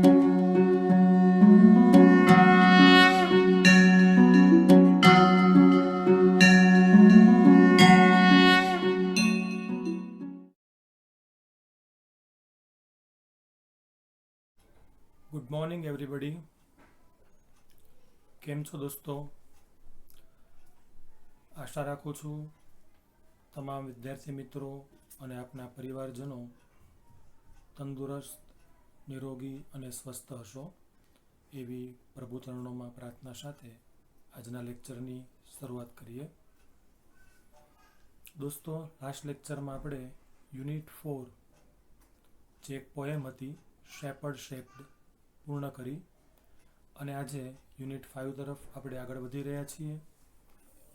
Good morning everybody. કેમ છો દોસ્તો? આશા રાખું છું તમામ વિદ્યાર્થી મિત્રો અને આપના પરિવારજનો તંદુરસ્ત, નિરોગી અને સ્વસ્થ હશો એવી પ્રભુ ચરણોમાં પ્રાર્થના સાથે આજના લેક્ચરની શરૂઆત કરીએ. દોસ્તો, લાસ્ટ લેક્ચરમાં આપણે યુનિટ 4 જે એક પોએમ હતી શેપર્ડ શેપ્ડ પૂર્ણ કરી અને આજે યુનિટ 5 તરફ આપણે આગળ વધી રહ્યા છીએ.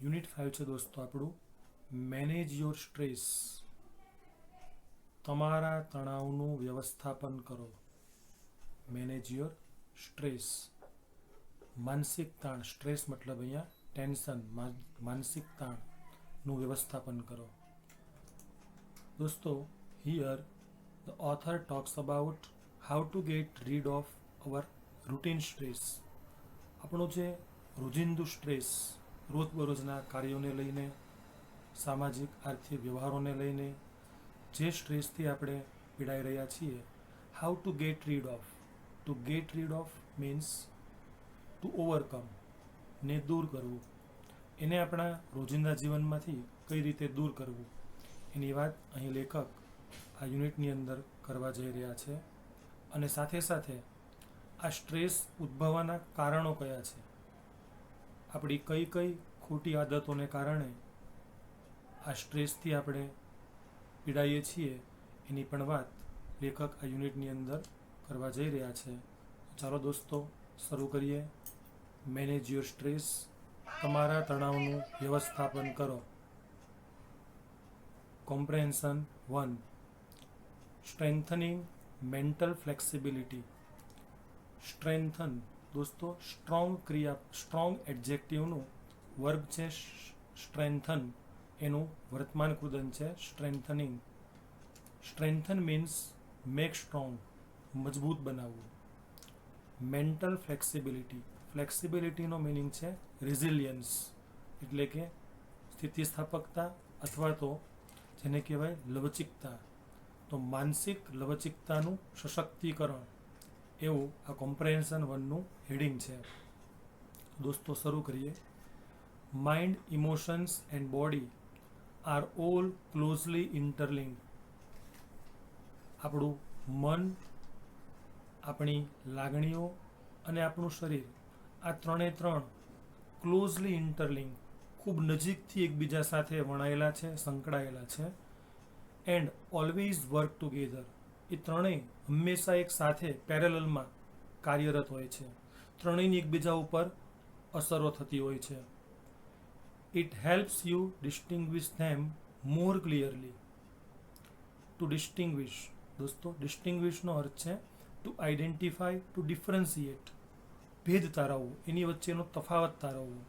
યુનિટ 5 છે દોસ્તો આપણું મેનેજ યોર સ્ટ્રેસ. તમારા તણાવનું વ્યવસ્થાપન કરો. મેનેજ યોર સ્ટ્રેસ, માનસિક તાણ. સ્ટ્રેસ મતલબ અહીંયા ટેન્શન, માનસિક તાણનું વ્યવસ્થાપન કરો. દોસ્તો, here the author talks about how to get rid of our routine stress. આપણું જે રોજિંદુ સ્ટ્રેસ, રોજબરોજના કાર્યોને લઈને, સામાજિક આર્થિક વ્યવહારોને લઈને જે સ્ટ્રેસથી આપણે પીડાઈ રહ્યા છીએ, how to gate read of. Two gate read of means to overcome, ને દૂર કરવું. એને આપણા રોજિંદા જીવનમાંથી કઈ રીતે દૂર કરવું એની વાત અહીં લેખક આ યુનિટની અંદર કરવા જઈ રહ્યા છે. અને સાથે સાથે આ સ્ટ્રેસ ઉદ્ભવવાના કારણો કયા છે, આપણી કઈ કઈ ખોટી આદતોને કારણે આ સ્ટ્રેસથી આપણે પીડાઈએ છીએ એની પણ વાત લેખક આ યુનિટની અંદર કરવા જઈ રહ્યા છે. ચાલો દોસ્તો શરૂ કરીએ. Manage your stress. તમારા તણાવનું વ્યવસ્થાપન કરો. Comprehension 1. Strengthening mental flexibility. Strengthen દોસ્તો સ્ટ્રોંગ એડજેક્ટિવનું વર્બ છે સ્ટ્રેન્થન, એનું વર્તમાન કૃદંત છે strengthening. Strengthen means make strong, મજબૂત બનાવવું. Mental flexibility. ફ્લેક્સિબિલિટીનો મિનિંગ છે રિઝિલિયન્સ, એટલે કે સ્થિતિસ્થાપકતા અથવા તો જેને કહેવાય લવચિકતા. તો માનસિક લવચિકતાનું સશક્તિકરણ, એવું આ કોમ્પ્રેહેન્શન 1નું હેડિંગ છે. દોસ્તો શરૂ કરીએ. Mind, emotions and body are all closely interlinked. આપણું મન, આપણી લાગણીઓ અને આપણું શરીર, આ ત્રણે ત્રણ ક્લોઝલી ઇન્ટરલિંક, ખૂબ નજીકથી એકબીજા સાથે વણાયેલા છે, સંકળાયેલા છે. And always work together. એ ત્રણેય હંમેશા એક સાથે પેરેલલમાં કાર્યરત હોય છે. ત્રણેયની એકબીજા ઉપર અસરો થતી હોય છે. It helps you distinguish them more clearly. To distinguish દોસ્તો, ડિસ્ટિંગ્વિશનો અર્થ છે ટુ આઈડેન્ટિફાય, ટુ ડિફરન્શિએટ, ભેદ તારવવું, એની વચ્ચેનો તફાવત તારવવું.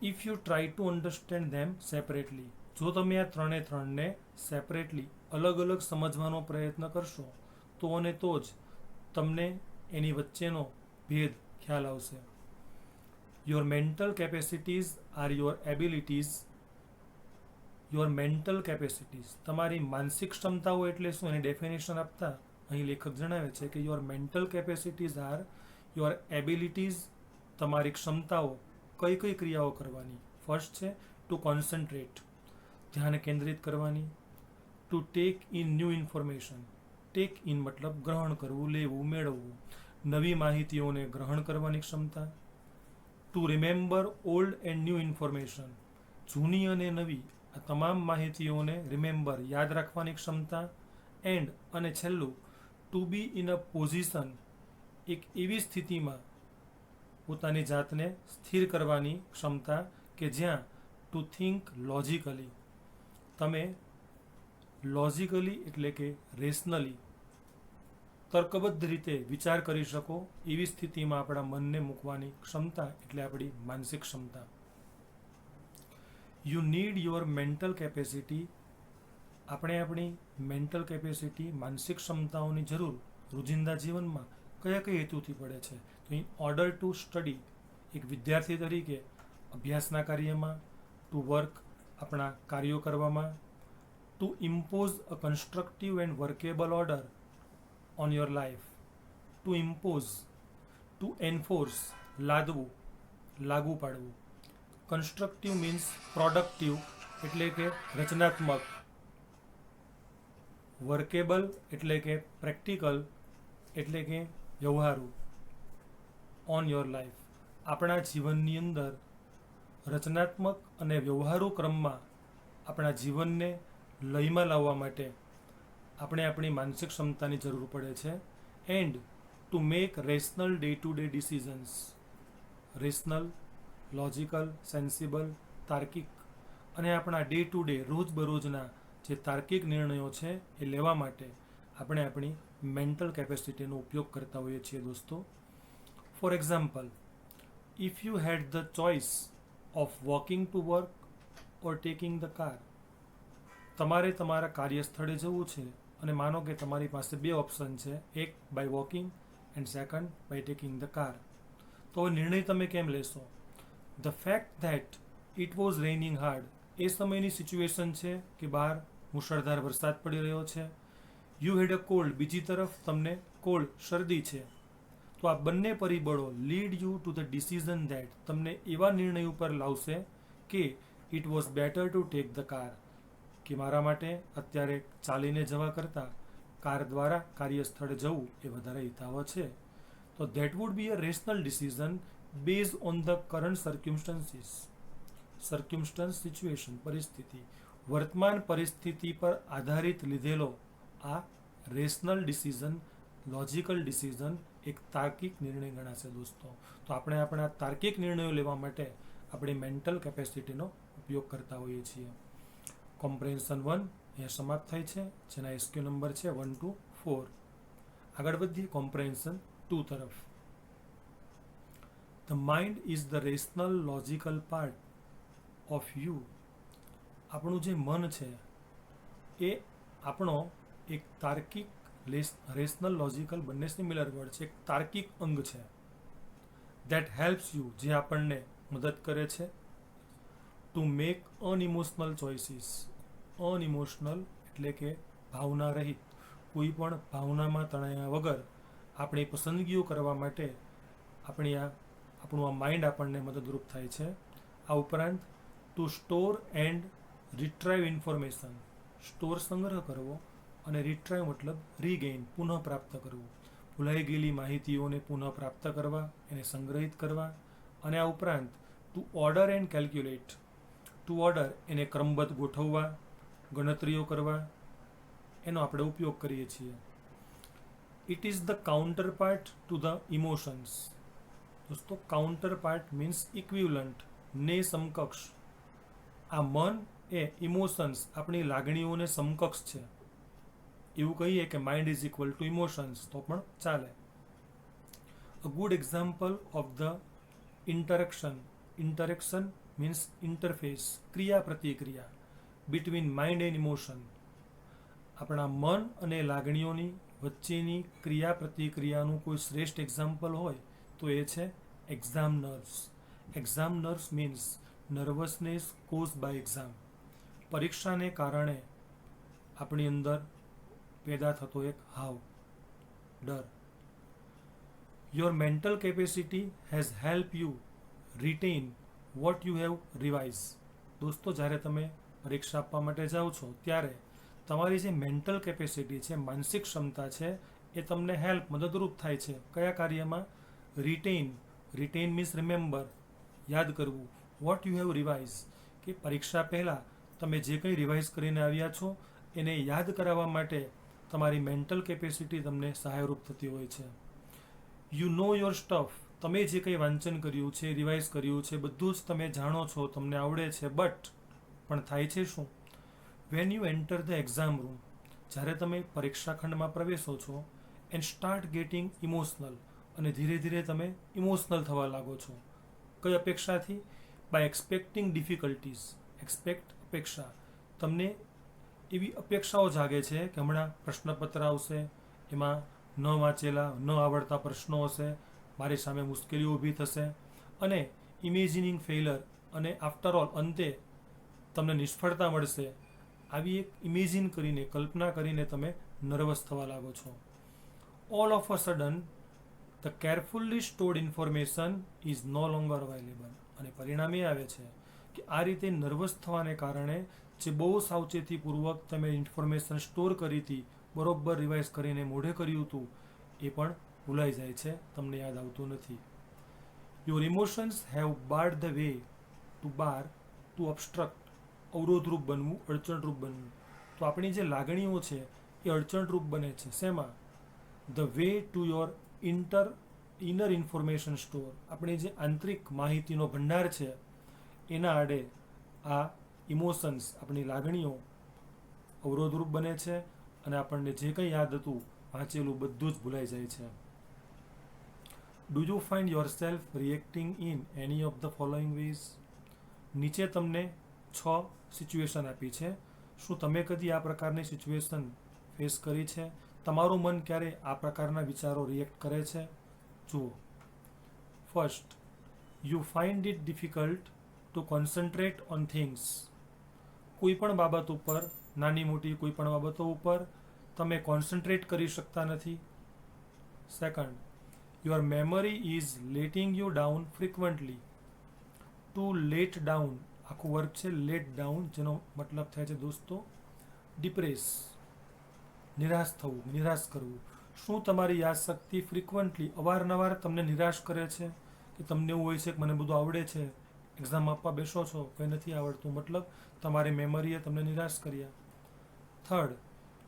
If you try to understand them separately. જો તમે આ ત્રણને સેપરેટલી, અલગ અલગ સમજવાનો પ્રયત્ન કરશો તો અને તો જ તમને એની વચ્ચેનો ભેદ ખ્યાલ આવશે. Your mental capacities are your abilities. Your mental capacities, તમારી માનસિક ક્ષમતાઓ એટલે શું એની ડેફિનેશન આપતા અહીં લેખક જણાવે છે કે your mental capacities are your abilities. તમારી ક્ષમતાઓ કઈ કઈ ક્રિયાઓ કરવાની. ફર્સ્ટ છે ટુ કોન્સન્ટ્રેટ, ધ્યાન કેન્દ્રિત કરવાની. To take in new information. Tech in મતલબ ગ્રહણ કરવું, લેવું, મેળવવું. નવી માહિતીઓને ગ્રહણ કરવાની ક્ષમતા. Two remember old and new information. જૂની અને નવી આ તમામ માહિતીઓને રિમેમ્બર, યાદ રાખવાની ક્ષમતા. એન્ડ અને છેલ્લું to be in a position, એક એવી સ્થિતિમાં પોતાની જાતને સ્થિર કરવાની ક્ષમતા કે જ્યાં ટુ થિંક લોજિકલી, તમે લોજિકલી એટલે કે રેશનલી, તર્કબદ્ધ રીતે વિચાર કરી શકો એવી સ્થિતિમાં આપણા મનને મૂકવાની ક્ષમતા એટલે આપણી માનસિક ક્ષમતા. You need your mental capacity. આપણે આપણી મેન્ટલ કેપેસિટી, માનસિક ક્ષમતાઓની જરૂર રોજિંદા જીવનમાં કયા કઈ હેતુથી પડે છે? તો ઇન ઓર્ડર ટુ સ્ટડી, એક વિદ્યાર્થી તરીકે અભ્યાસના કાર્યમાં, ટુ વર્ક, આપણા કાર્યો કરવામાં, to impose a constructive and workable order on your life, to impose, to enforce, લાદવું, લાગુ પાડવું. કન્સ્ટ્રક્ટિવ મીન્સ પ્રોડક્ટિવ એટલે કે રચનાત્મક, વર્કેબલ એટલે કે પ્રેક્ટિકલ એટલે કે વ્યવહારુ, ઓન યોર લાઈફ, આપણા જીવનની અંદર રચનાત્મક અને વ્યવહારુ ક્રમમાં આપણા જીવનને લયમાં લાવવા માટે આપણે આપણી માનસિક ક્ષમતાની જરૂર પડે છે. And to make rational day to day decisions, rational, logical, sensible, તાર્કિક, અને આપણા ડે ટુ ડે રોજબરોજના જે તાર્કિક નિર્ણયો છે એ લેવા માટે આપણે આપણી મેન્ટલ કેપેસિટીનો ઉપયોગ કરતા હોઈએ છીએ દોસ્તો. For example, if you had the choice of walking to work or taking the car, તમારે તમારા કાર્યસ્થળે જવું છે અને માનો કે તમારી પાસે બે ઓપ્શન છે, એક by walking and second by taking the car. તો નિર્ણય તમે કેમ લેશો? The fact that it was raining hard, એ સમયની સિચ્યુએશન છે કે બહાર મુશળધાર વરસાદ પડી રહ્યો છે. યુ હેડ અ કોલ્ડ, બીજી તરફ તમને કોલ્ડ, શરદી છે. તો આ બંને પરિબળો lead you to the decision that, તમને એવા નિર્ણય ઉપર લાવશે કે it was better to take the car, કે મારા માટે અત્યારે ચાલીને જવા કરતાં કાર દ્વારા કાર્યસ્થળે જવું એ વધારે હિતાવહ છે. તો that would be a rational decision base on the current circumstances. Circumstance, situation, પરિસ્થિતિ, વર્તમાન પરિસ્થિતિ પર આધારિત લીધેલો આ રેશનલ ડિસિઝન, લોજિકલ ડિસિઝન એક તાર્કિક નિર્ણય ગણાશે દોસ્તો. તો આપણે આપણા તાર્કિક નિર્ણયો લેવા માટે આપણી મેન્ટલ કેપેસિટીનો ઉપયોગ કરતા હોઈએ છીએ. કોમ્પ્રેન્શન 1 અહીંયા સમાપ્ત થાય છે, જેના એસક્યુ નંબર છે 1 to 4. આગળ વધીએ કોમ્પ્રેન્શન 2 તરફ. The mind is the rational logical part of you. આપણું જે મન છે એ આપણો એક તાર્કિક, રેશનલ, લોજિકલ બંને સિમિલર વર્ડ છે, એક તાર્કિક અંગ છે. ધેટ હેલ્પ્સ યુ, જે આપણને મદદ કરે છે ટુ મેક અનઇમોશનલ ચોઇસીસ. અનઇમોશનલ એટલે કે ભાવના રહિત, કોઈ પણ ભાવનામાં તણાયા વગર આપણી પસંદગીઓ કરવા માટે આપણું આ માઇન્ડ આપણને મદદરૂપ થાય છે. આ ઉપરાંત to store and retrieve information, store સંગ્રહ કરવો અને રિટ્રાઈવ મતલબ રીગેઇન, પુનઃ પ્રાપ્ત કરવું, ભૂલાઈ ગયેલી માહિતીઓને પુનઃ પ્રાપ્ત કરવા, એને સંગ્રહિત કરવા. અને આ ઉપરાંત two order and calculate, two order એને ક્રમબદ્ધ ગોઠવવા, ગણતરીઓ કરવા, એનો આપણે ઉપયોગ કરીએ છીએ. It is the counter part to the emotions. દોસ્તો કાઉન્ટર પાર્ટ મીન્સ ઇક્વિવલન્ટ, ને સમકક્ષ. આ મન એ ઇમોશન્સ, આપણી લાગણીઓને સમકક્ષ છે. એવું કહીએ કે mind is equal to emotions તો પણ ચાલે. A good example of the interaction. Interaction means interface, ક્રિયા પ્રતિક્રિયા બિટવીન માઇન્ડ એન્ડ ઇમોશન. આપણા મન અને લાગણીઓની વચ્ચેની ક્રિયા પ્રતિક્રિયાનું કોઈ શ્રેષ્ઠ એક્ઝામ્પલ હોય તો એ છે exam nerves. Exam nerves means nervousness cause by exam. પરીક્ષાને કારણે આપણી અંદર પેદા થતો એક હાવ, ડર. Your mental capacity has help you retain what you have revise. દોસ્તો જ્યારે તમે પરીક્ષા આપવા માટે જાઓ છો ત્યારે તમારી જે મેન્ટલ કેપેસિટી છે, માનસિક ક્ષમતા છે, એ તમને મદદરૂપ થાય છે. કયા કાર્યમાં? રિટેન. રિટેન મીન્સ રિમેમ્બર, યાદ કરવું. વોટ યુ હેવ રિવાઇઝ, કે પરીક્ષા પહેલાં તમે જે કંઈ રિવાઇઝ કરીને આવ્યા છો એને યાદ કરાવવા માટે તમારી મેન્ટલ કેપેસિટી તમને સહાયરૂપ થતી હોય છે. યુ નો યોર સ્ટફ, તમે જે કંઈ વાંચન કર્યું છે, રિવાઇઝ કર્યું છે, બધું જ તમે જાણો છો, તમને આવડે છે. પણ થાય છે શું? When you enter the exam room, જ્યારે તમે પરીક્ષા ખંડમાં પ્રવેશો છો, એન્ડ સ્ટાર્ટ ગેટિંગ ઇમોશનલ, અને ધીરે ધીરે તમે ઇમોશનલ થવા લાગો છો. કઈ અપેક્ષાથી? By expecting difficulties. એક્સપેક્ટ, અપેક્ષા. તમને એવી અપેક્ષાઓ જાગે છે કે હમણાં પ્રશ્નપત્ર આવશે, એમાં ન વાંચેલા ન આવડતા પ્રશ્નો હશે, મારી સામે મુશ્કેલીઓ ઊભી થશે અને ઇમેજિનિંગ ફેઇલર અને આફ્ટર ઓલ અંતે તમને નિષ્ફળતા મળશે, આવી એક ઇમેજિન કરીને કલ્પના કરીને તમે નર્વસ થવા લાગો છો. All of a sudden the carefully stored information is no longer available. અને પરિણામ એ આવે છે કે આ રીતે નર્વસ થવાને કારણે જે બહુ સાવચેતીપૂર્વક તમે ઇન્ફોર્મેશન સ્ટોર કરી હતી, બરોબર રિવાઇઝ કરીને મોઢે કર્યું હતું, એ પણ ભૂલાઈ જાય છે, તમને યાદ આવતું નથી. Your emotions have barred the way to obstruct. અવરોધરૂપ બનવું, અડચણરૂપ બનવું. તો આપણી જે લાગણીઓ છે એ અડચણરૂપ બને છે. શેમાં? The way to your inner information store. આપણી જે આંતરિક માહિતીનો ભંડાર છે એના આડે આ ઇમોશન્સ, આપણી લાગણીઓ અવરોધરૂપ બને છે અને આપણને જે કંઈ યાદ હતું વાંચેલું બધું જ ભૂલાઈ જાય છે. Do you find yourself reacting in any of the following ways? નીચે તમને 6 સિચ્યુએશન આપી છે. શું તમે કદી આ પ્રકારની સિચ્યુએશન ફેસ કરી છે? તમારું મન ક્યારે આ પ્રકારના વિચારો રિએક્ટ કરે છે? જુઓ. First, you find it difficult to concentrate on things. કોઈ પણ બાબત ઉપર, નાની મોટી કોઈ પણ બાબતો ઉપર તમે કોન્સન્ટ્રેટ કરી શકતા નથી. Second, your memory is letting you down frequently. To let down, આખું વર્ગ છે લેટ ડાઉન, જેનો મતલબ થાય છે દોસ્તો ડિપ્રેસ, નિરાશ થવું, નિરાશ કરવું. શું તમારી યાદશક્તિ ફ્રિકવન્ટલી, અવારનવાર તમને નિરાશ કરે છે? કે તમને એવું હોય છે કે મને બધું આવડે છે, એક્ઝામ આપવા બેસો છો, કંઈ નથી આવડતું, મતલબ તમારી મેમરીએ તમને નિરાશ કર્યા. Third,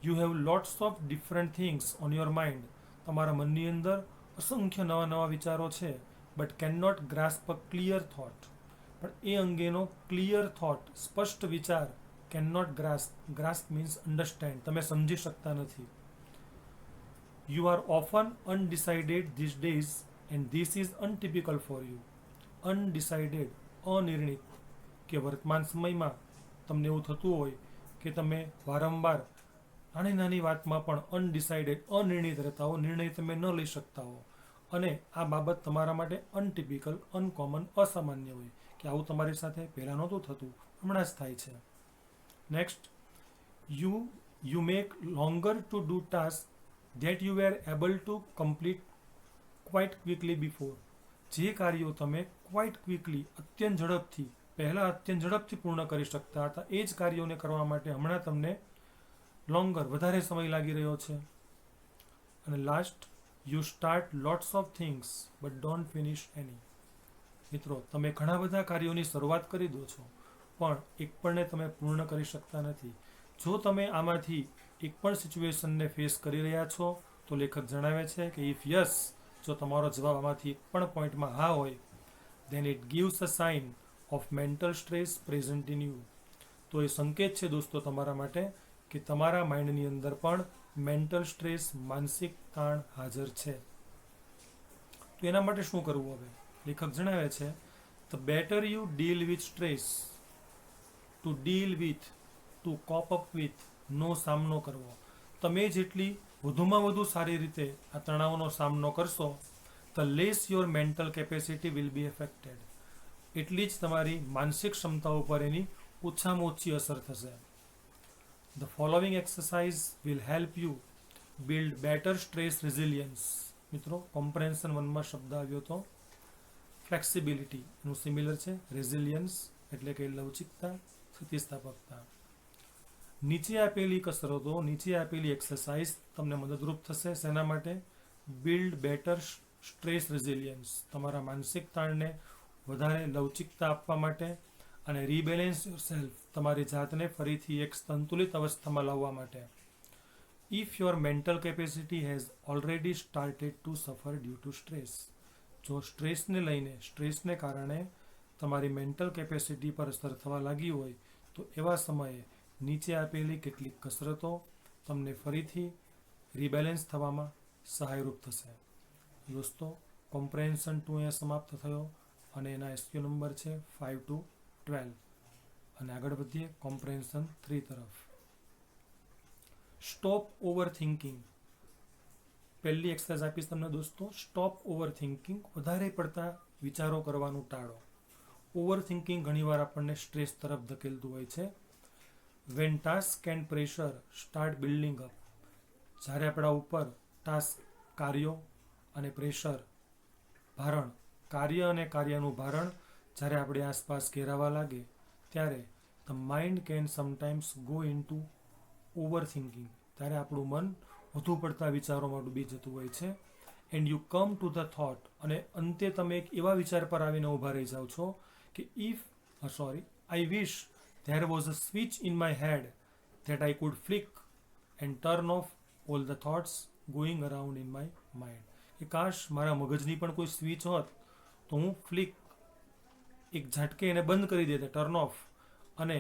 you have lots of different things on your mind. તમારા મનની અંદર અસંખ્ય નવા નવા વિચારો છે, but can not grasp a clear thought. પણ એ અંગેનો ક્લિયર થોટ, સ્પષ્ટ વિચાર, can not grasp. Grasp means understand, તમે સમજી શકતા નથી. You are often undecided these days and this is untypical for you. Undecided, અનિર્ણિત, કે વર્તમાન સમયમાં તમને એવું થતું હોય કે તમે વારંવાર નાની નાની વાતમાં પણ અનડિસાઇડેડ, અનિર્ણિત રહેતા હો, નિર્ણય તમે ન લઈ શકતા હો. અને આ બાબત તમારા માટે અનટિપિકલ, અનકોમન, અસામાન્ય હોય કે આવું તમારી સાથે પહેલાં નહોતું થતું, હમણાં જ થાય છે. Next, you make longer to do task that you wear able to complete quite quickly before. જે કાર્યો તમે ક્વાઇટ ક્વિકલી, અત્યંત ઝડપથી, પહેલાં અત્યંત ઝડપથી પૂર્ણ કરી શકતા હતા, એ જ કાર્યોને કરવા માટે હમણાં તમને લોંગર, વધારે સમય લાગી રહ્યો છે. અને last, you start lots of things but don't finish any. મિત્રો, તમે ઘણા બધા કાર્યોની શરૂઆત કરી દો છો, પણ એક પણને તમે પૂર્ણ કરી શકતા નથી. જો તમે આમાંથી એક પણ સિચ્યુએશનને ફેસ કરી રહ્યા છો, તો લેખક જણાવે છે કે ઇફ યસ, જો તમારો જવાબ આમાંથી એક પણ પોઈન્ટમાં હા હોય, then it gives a sign of mental stress present in you. તો એ સંકેત છે દોસ્તો તમારા માટે કે તમારા માઇન્ડની અંદર પણ મેન્ટલ સ્ટ્રેસ, માનસિક તાણ હાજર છે. તો એના માટે શું કરવું હવે? લેખક જણાવે છે, the better you deal with stress, to deal with, to cope up with, નો સામનો કરવો. તમે જેટલી વધુમાં વધુ સારી રીતે આ તણાવનો સામનો કરશો, the less your mental capacity will be affected. એટલી જ તમારી માનસિક ક્ષમતાઓ પર એની ઓછામાં ઓછી અસર થશે. The following exercise will help you build better stress resilience. મિત્રો, કોમ્પ્રેન્શન 1માં શબ્દ આવ્યો હતો ફ્લેક્સિબિલિટી, એનું સિમિલર છે રેઝિલિયન્સ, એટલે કે લવચિકતા, સ્થિતિસ્થાપકતા. નીચે આપેલી કસરતો, નીચે આપેલી એક્સરસાઇઝ તમને મદદરૂપ થશે. શેના માટે? બિલ્ડ બેટર સ્ટ્રેસ રેઝિલિયન્સ, તમારા માનસિક તાણને વધારે લવચિકતા આપવા માટે, અને રીબેલેન્સ યોરસેલ્ફ, તમારી જાતને ફરીથી એક સંતુલિત અવસ્થામાં લાવવા માટે. If your mental capacity has already started to સફર ડ્યુ ટુ સ્ટ્રેસ. જો સ્ટ્રેસને લઈને, સ્ટ્રેસને કારણે તમારી મેન્ટલ કેપેસિટી પર અસર થવા લાગી હોય, તો એવા સમયે નીચે આપેલી કેટલીક કસરતો તમને ફરીથી રીબેલેન્સ થવામાં સહાયરૂપ થશે. દોસ્તો, કોમ્પ્રેન્શન 2 અહીંયા સમાપ્ત થયો અને એના એસક્યુ નંબર છે 5 to 12. અને આગળ વધીએ કોમ્પ્રેન્શન 3 તરફ. Stop over thinking. પહેલી એક્સરસાઇઝ આપીશ તમને દોસ્તો, સ્ટોપ ઓવર થિંકિંગ. વધારે પડતા વિચારો કરવાનું ટાળો. ઓવર થિંકિંગ ઘણીવાર આપણને સ્ટ્રેસ તરફ ધકેલતું હોય છે. When task and pressure start building up, જ્યારે આપણા ઉપર ટાસ્ક, કાર્યો અને પ્રેશર, ભારણ, કાર્ય અને કાર્યનું ભારણ જ્યારે આપણી આસપાસ ઘેરાવા લાગે, ત્યારે the mind can sometimes go in two over thinking. ત્યારે આપણું મન વધુ પડતા વિચારોમાં ડૂબી જતું હોય છે. And you come to the thought, અને અંતે તમે એક એવા વિચાર પર આવીને ઊભા રહી જાઓ છો કે આઈ વિશ there was a switch in my head that I could flick and turn off all the thoughts going around in my mind. કે કાશ મારા મગજની પણ કોઈ સ્વિચ હોત તો હું ફ્લિક, એક ઝટકે એને બંધ કરી દેતે, ટર્ન ઓફ, અને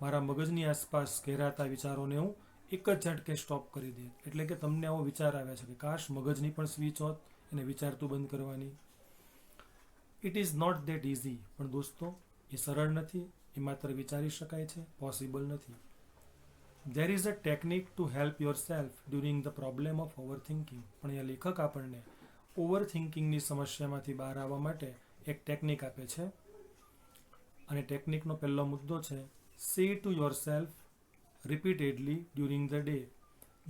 મારા મગજની આસપાસ ઘેરાતા વિચારોને હું એક જ ઝટકે સ્ટોપ કરી દે. એટલે કે તમને આવો વિચાર આવે છે કે કાશ મગજની પણ સ્વિચ હોત એને વિચારતું બંધ કરવાની. It is not that easy. પણ દોસ્તો એ સરળ નથી, એ માત્ર વિચારી શકાય છે, પોસિબલ નથી. There is a technique to help your self during the problem of over thinking. પણ અહીંયા લેખક આપણને ઓવર થિંકિંગની સમસ્યામાંથી બહાર આવવા માટે એક ટેકનિક આપે છે. અને ટેકનિકનો પહેલો મુદ્દો છે, સે to your self repeatedly during the day.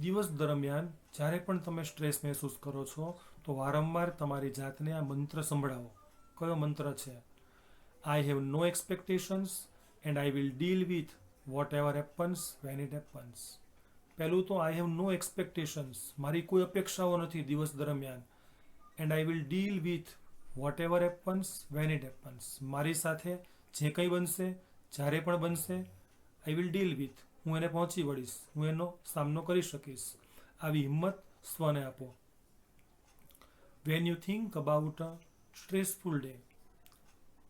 દિવસ દરમિયાન જ્યારે પણ તમે સ્ટ્રેસ મહેસૂસ કરો છો તો વારંવાર તમારી જાતને આ મંત્ર સંભળાવો. કયો મંત્ર છે? I have no expectations and I will deal with whatever happens when it happens. પહેલું તો આઈ હેવ નો એક્સપેક્ટેશન્સ, મારી કોઈ અપેક્ષાઓ નથી દિવસ દરમિયાન. And I will deal with whatever happens when it happens. મારી સાથે જે કંઈ બનશે, જ્યારે પણ બનશે, આઈ વિલ ડીલ વિથ, હું એને પહોંચી વળીશ, હું એનો સામનો કરી શકીશ. આવી હિંમત સ્વને આપો. When you think about a stressful day.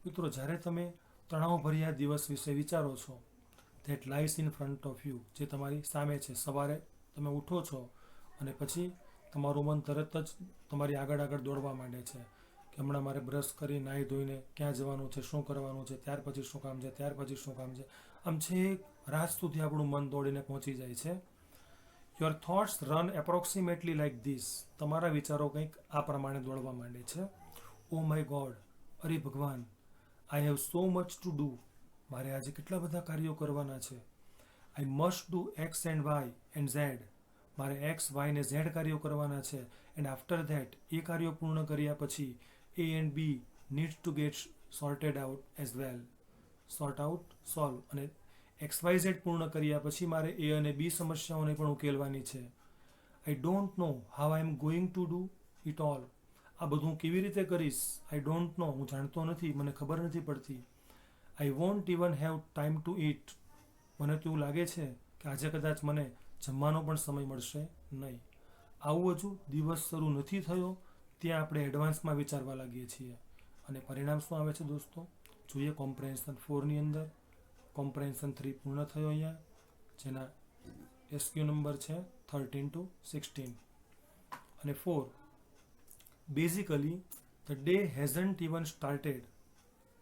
મિત્રો, જ્યારે તમે તણાવભર્યા દિવસ વિશે વિચારો છો, that lies in front of you, જે તમારી સામે છે, સવારે તમે ઉઠો છો અને પછી તમારું મન તરત જ તમારી આગળ દોડવા માંડે છે કે હમણાં મારે બ્રશ કરી નાહી ધોઈને ક્યાં જવાનું છે, શું કરવાનું છે, ત્યાર પછી શું કામ છે, ત્યાર પછી શું કામ છે. આમ છેક રાત સુધી આપણું મન દોડીને પહોંચી જાય છે. Your thoughts run approximately like this. તમારા વિચારો કંઈક આ પ્રમાણે દોડવા માંડે છે. ઓ માય ગોડ, અરે ભગવાન, I have so much to do. મારે આજે કેટલા બધા કાર્યો કરવાના છે. I must do X and Y and Z. મારે એક્સ, વાય ને ઝેડ કાર્યો કરવાના છે. એન્ડ આફ્ટર ધેટ, એ કાર્યો પૂર્ણ કર્યા પછી A and B needs to get sorted out as well. Sort out, solve. અને એક્સ વાય ઝેડ પૂર્ણ કર્યા પછી મારે એ અને બી સમસ્યાઓને પણ ઉકેલવાની છે. I don't know how I am going to do it all. આ બધું કેવી રીતે કરીશ? આઈ ડોન્ટ નો, હું જાણતો નથી, મને ખબર નથી પડતી. I want even have time to it. મને તો એવું લાગે છે કે આજે કદાચ મને જમવાનો પણ સમય મળશે નહીં. આવું હજુ દિવસ શરૂ નથી થયો ત્યાં આપણે એડવાન્સમાં વિચારવા લાગીએ છીએ. અને પરિણામ શું આવે છે દોસ્તો? જોઈએ કોમ્પ્રેન્શન 4ની અંદર. કોમ્પ્રેન્શન 3 પૂર્ણ થયો અહીંયા, જેના એસક્યુ નંબર છે 13 to 16. અને 4, basically the day hasn't even started.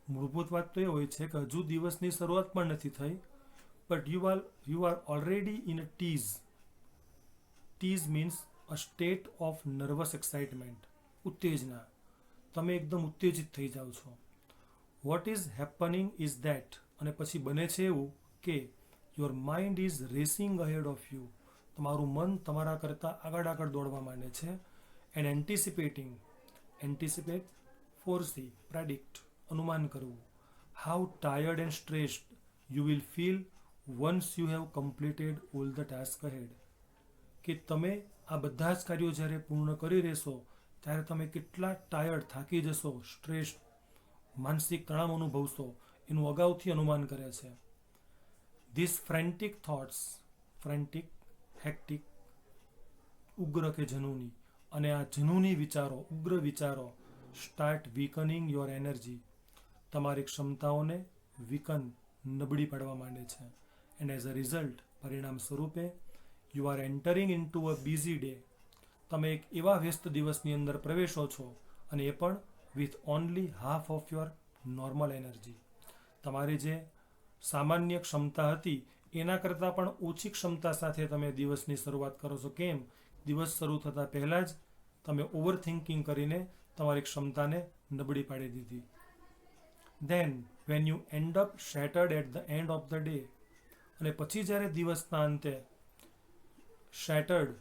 મૂળભૂત વાત તો એ હોય છે કે હજુ દિવસની શરૂઆત પણ નથી થઈ, but you are already in a tease. Tease means uh state of nervous excitement, ઉત્તેજના. તમે એકદમ ઉત્તેજિત થઈ જાઓ છો. What is happening is that. અને પછી બને છે એવું કે your mind is racing ahead of you. તમારું મન તમારા કરતાં આગળ દોડવા માંડે છે. એન્ડ એન્ટિસિપેટ, ફોરસી, પ્રેડિક્ટ, અનુમાન કરવું. How tired and stressed you will feel once you have completed all the task ahead. કે તમે આ બધા જ કાર્યો જ્યારે પૂર્ણ કરી રહેશો ત્યારે તમે કેટલા ટાયર્ડ, થાકી જશો, સ્ટ્રેસ, માનસિક તણાવ અનુભવશો, એનું અગાઉથી અનુમાન કરે છે. ધીસ ફ્રેન્ટિક થોટ્સ, ફ્રેન્ટિક, હેક્ટિક, ઉગ્ર કે જનૂની, અને આ જનૂની વિચારો, ઉગ્ર વિચારો સ્ટાર્ટ વીકનિંગ યોર એનર્જી. તમારી ક્ષમતાઓને નબળી પાડવા માંડે છે. એન્ડ એઝ અ રિઝલ્ટ, પરિણામ સ્વરૂપે, you are entering in to a busy day. તમે એક એવા વ્યસ્ત દિવસની અંદર પ્રવેશો છો, અને એ પણ with only half of your normal energy. તમારી જે સામાન્ય ક્ષમતા હતી એના કરતાં પણ ઓછી ક્ષમતા સાથે તમે દિવસની શરૂઆત કરો છો. કેમ? દિવસ શરૂ થતાં પહેલાં જ તમે ઓવર થિંકિંગ કરીને તમારી ક્ષમતાને નબળી પાડી દીધી. Then when you end up shattered at the end of the day, અને પછી જ્યારે દિવસના અંતે શેટર્ડ,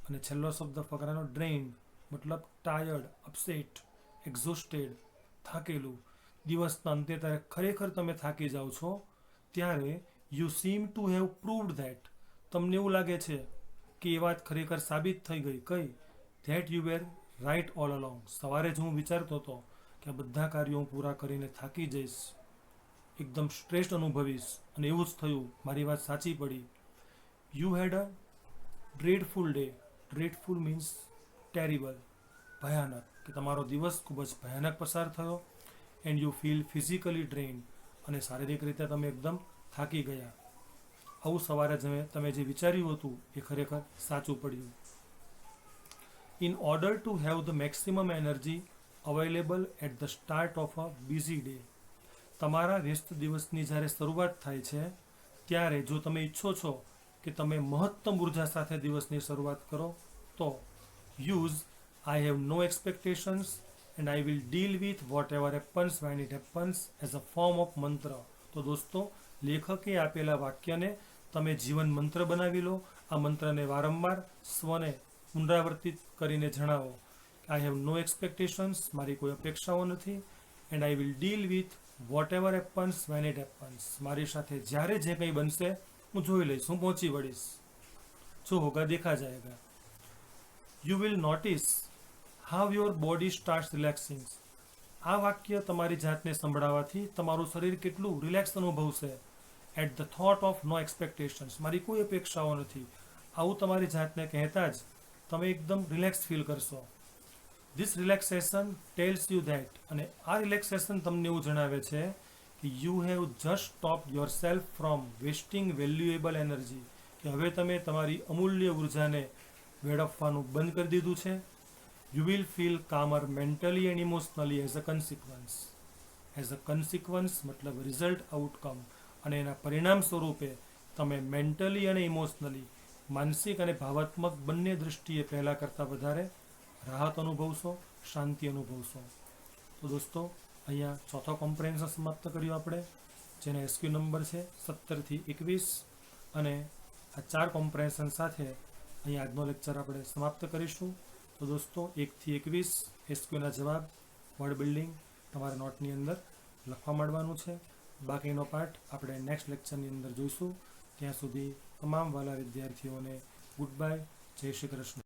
અને છેલ્લો શબ્દ ફકરાનો ડ્રેઇન, મતલબ ટાયર્ડ, અપસેટ, એક્ઝોસ્ટેડ, થાકેલું, દિવસના અંતે ત્યારે ખરેખર તમે થાકી જાઓ છો, ત્યારે you seem to have proved that, તમને એવું લાગે છે કે એ વાત ખરેખર સાબિત થઈ ગઈ. કઈ? That you were right all along. સવારે જ હું વિચારતો હતો કે આ બધા કાર્યો હું પૂરા કરીને થાકી જઈશ, એકદમ સ્ટ્રેસ અનુભવીશ, અને એવું જ થયું, મારી વાત સાચી પડી. You had a dreadful day. Dreadful means terrible, ભયાનક, કે તમારો દિવસ ખૂબ જ ભયાનક પસાર થયો. And you feel physically drain, અને શારીરિક રીતે તમે એકદમ થાકી ગયા. આવું સવારે તમે જે વિચાર્યું હતું એ ખરેખર સાચું પડ્યું. In order to have the maximum energy available at the start of a busy day, તમારા વ્યસ્ત દિવસની જ્યારે શરૂઆત થાય છે ત્યારે જો તમે ઈચ્છો છો કે તમે મહત્તમ ઉર્જા સાથે દિવસની શરૂઆત કરો, તો use I have no expectations and I will deal with whatever happens when it happens as a form of mantra. તો દોસ્તો, લેખકે આપેલા વાક્યને તમે જીવન મંત્ર બનાવી લો. આ મંત્રને વારંવાર સ્વને પુનરાવર્તિત કરીને જણાવો. આઈ હેવ નો એક્સપેક્ટેશન્સ, મારી કોઈ અપેક્ષાઓ નથી. And I will deal with whatever happens when it happens, મારી સાથે જ્યારે જે કંઈ બનશે હું જોઈ લઈશ, હું પહોંચી વળીશ. જો હોગા દેખા જાયગા. You will notice how your body starts relaxing. આ વાક્ય તમારી જાતને સંભળાવવાથી તમારું શરીર કેટલું રિલેક્સ અનુભવશે. At the thought of no expectations, મારી કોઈ અપેક્ષાઓ નથી. આવું તમારી જાતને કહેતા જ તમે એકદમ રિલેક્સ ફીલ કરશો. This relaxation tells you that, અને આ રિલેક્સેશન તમને એવું જણાવે છે કે you have just stopped yourself from wasting valuable energy, કે હવે તમે તમારી અમૂલ્ય ઉર્જાને વેડફવાનું બંધ કરી દીધું છે. You will feel calmer mentally and emotionally as a consequence. As a consequence મતલબ રિઝલ્ટ, આઉટકમ, અને એના પરિણામ સ્વરૂપે તમે મેન્ટલી અને ઇમોશનલી, માનસિક અને ભાવાત્મક બંને દૃષ્ટિએ પહેલાં કરતાં વધારે રાહત અનુભવશો, શાંતિ અનુભવશો. તો દોસ્તો, અહીંયા ચોથો કોમ્પ્રેહેન્શન સમાપ્ત કર્યો આપણે, જેનો એસક્યુ નંબર છે 17 થી 21, અને આ 4 કોમ્પ્રેહેન્શન સાથે અહીંયા આજનો લેક્ચર આપણે સમાપ્ત કરીશું. તો દોસ્તો, 1 થી 21 એસક્યુના જવાબ, વર્ડ બિલ્ડિંગ તમારા નોટની અંદર લખવા માંડવાનું છે. બાકીનો પાર્ટ આપણે નેક્સ્ટ લેક્ચરની અંદર જોઈશું. ત્યાં સુધી તમામ વાલા વિદ્યાર્થીઓને ગુડ બાય, જય શ્રી કૃષ્ણ.